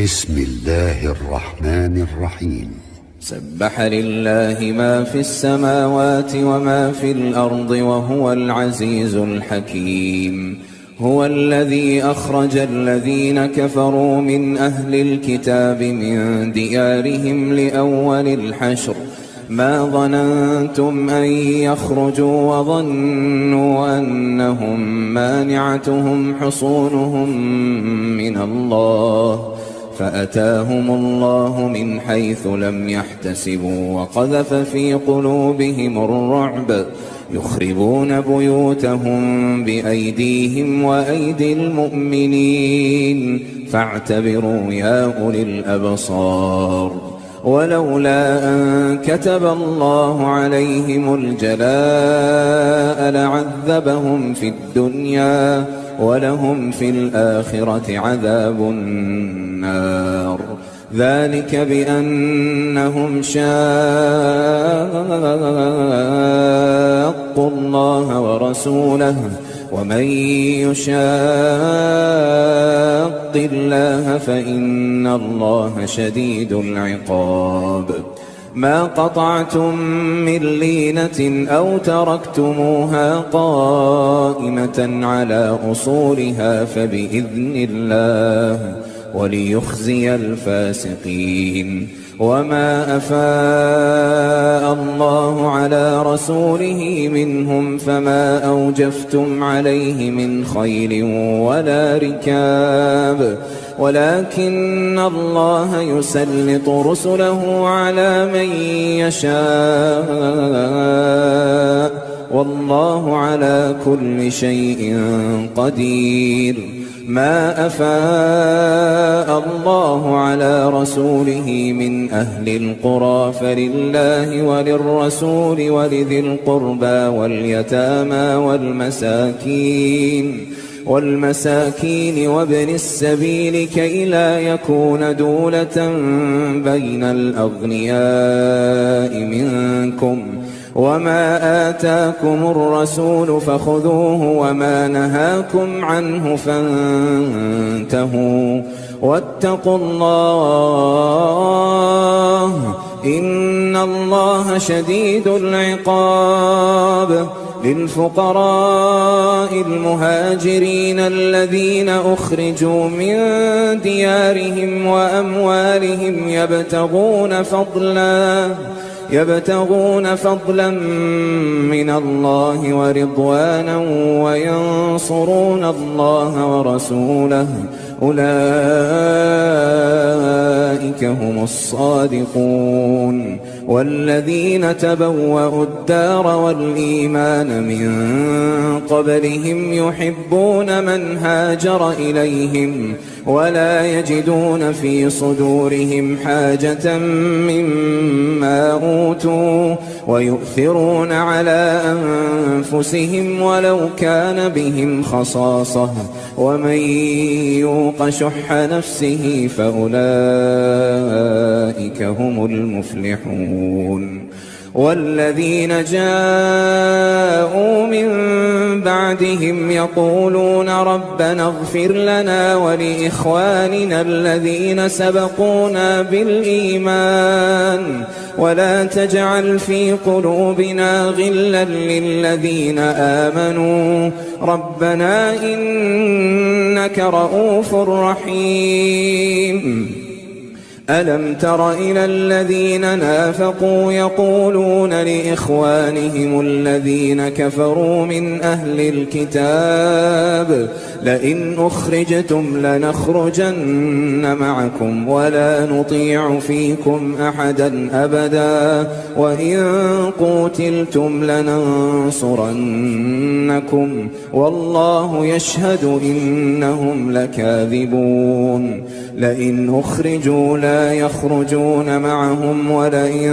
بسم الله الرحمن الرحيم. سبح لله ما في السماوات وما في الأرض وهو العزيز الحكيم. هو الذي أخرج الذين كفروا من أهل الكتاب من ديارهم لأول الحشر ما ظننتم أن يخرجوا وظنوا أنهم مانعتهم حصونهم من الله فأتاهم الله من حيث لم يحتسبوا وقذف في قلوبهم الرعب يخربون بيوتهم بأيديهم وأيدي المؤمنين فاعتبروا يا أولي الأبصار. ولولا أن كتب الله عليهم الجلاء لعذبهم في الدنيا ولهم في الآخرة عذاب النار. ذلك بأنهم شاقوا الله ورسوله ومن يشاق الله فإن الله شديد العقاب. ما قطعتم من لينة أو تركتموها قائمة على أصولها فبإذن الله وليخزي الفاسقين. وما أفاء الله على رسوله منهم فما أوجفتم عليه من خيل ولا ركاب ولكن الله يسلط رسله على من يشاء والله على كل شيء قدير. ما أفاء الله على رسوله من أهل القرى فلله وللرسول ولذي القربى واليتامى والمساكين وابن السبيل كي لا يكون دولة بين الأغنياء منكم. وما آتاكم الرسول فخذوه وما نهاكم عنه فانتهوا واتقوا الله إن الله شديد العقاب. للفقراء المهاجرين الذين أخرجوا من ديارهم وأموالهم يبتغون فضلا من الله ورضوانا وينصرون الله ورسوله أولئك هم الصادقون. والذين تبوأوا الدار والإيمان من قبلهم يحبون من هاجر إليهم ولا يجدون في صدورهم حاجة مما أوتوا ويؤثرون على أنفسهم ولو كان بهم خصاصة ومن يوق شح نفسه فأولئك هم المفلحون. والذين جاءوا من بعدهم يقولون ربنا اغفر لنا ولإخواننا الذين سبقونا بالإيمان ولا تجعل في قلوبنا غلا للذين آمنوا ربنا إنك رؤوف رحيم. ألم تر إلى الذين نافقوا يقولون لإخوانهم الذين كفروا من أهل الكتاب لئن أخرجتم لنخرجن معكم ولا نطيع فيكم أحدا أبدا وإن قوتلتم لننصرنكم والله يشهد إنهم لكاذبون. لئن أخرجوا لا يخرجون معهم ولئن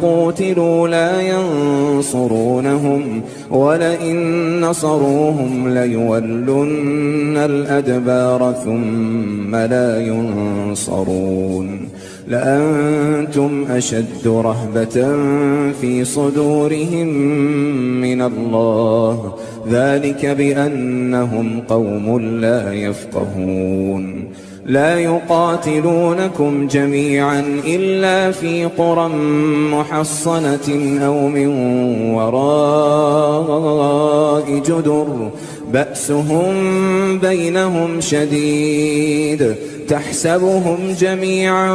قوتلوا لا ينصرونهم ولئن نصروهم ليولن الأدبار ثم لا ينصرون. لأنتم أشد رهبة في صدورهم من الله ذلك بأنهم قوم لا يفقهون. لا يقاتلونكم جميعا إلا في قرى محصنة أو من وراء جدر بأسهم بينهم شديد تحسبهم جميعا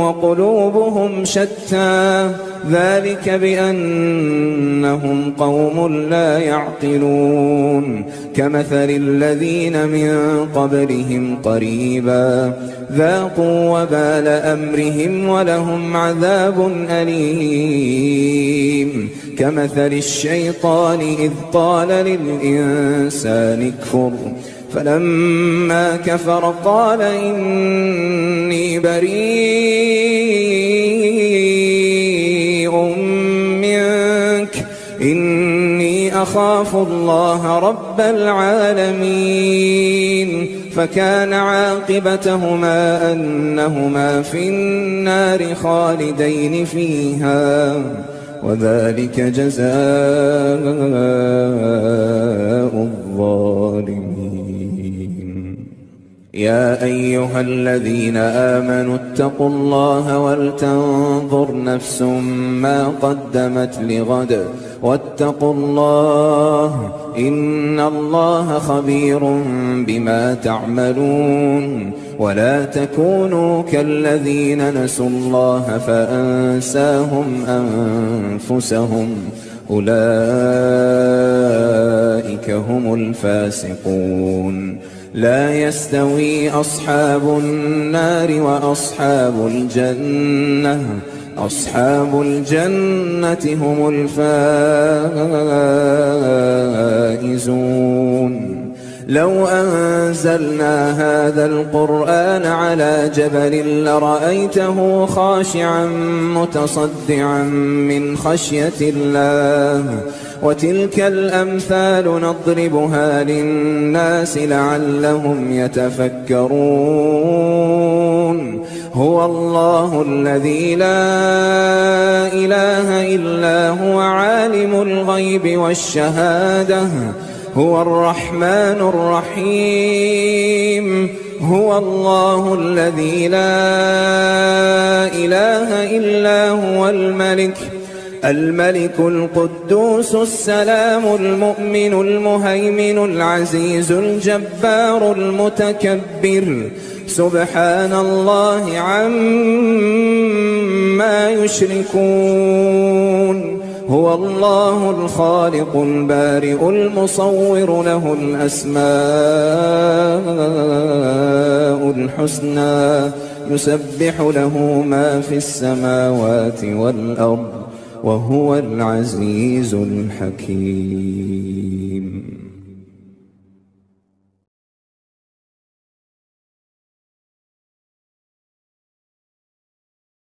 وقلوبهم شتى ذلك بأنهم قوم لا يعقلون كمثل الذين من قبلهم قريبا ذاقوا وبال أمرهم ولهم عذاب أليم كمثل الشيطان إذ قال للإنسان اكفر فلما كفر قال إني بريء منك إني أخاف الله رب العالمين فكان عاقبتهما أنهما في النار خالدين فيها وذلك جزاء الظالمين. يا أيها الذين آمنوا اتقوا الله ولتنظر نفس ما قدمت لغد واتقوا الله إن الله خبير بما تعملون ولا تكونوا كالذين نسوا الله فأنساهم أنفسهم أولئك هم الفاسقون. لا يستوي أصحاب النار وأصحاب الجنة أصحاب الجنة هم الفائزون. لو أنزلنا هذا القرآن على جبل لرأيته خاشعا متصدعا من خشية الله وتلك الأمثال نضربها للناس لعلهم يتفكرون. هو الله الذي لا إله إلا هو عالم الغيب والشهادة هو الرحمن الرحيم. هو الله الذي لا إله إلا هو الملك القدوس السلام المؤمن المهيمن العزيز الجبار المتكبر سبحان الله عما يشركون. هو الله الخالق البارئ المصور له الأسماء الحسنى يسبح له ما في السماوات والأرض وهو العزيز الحكيم.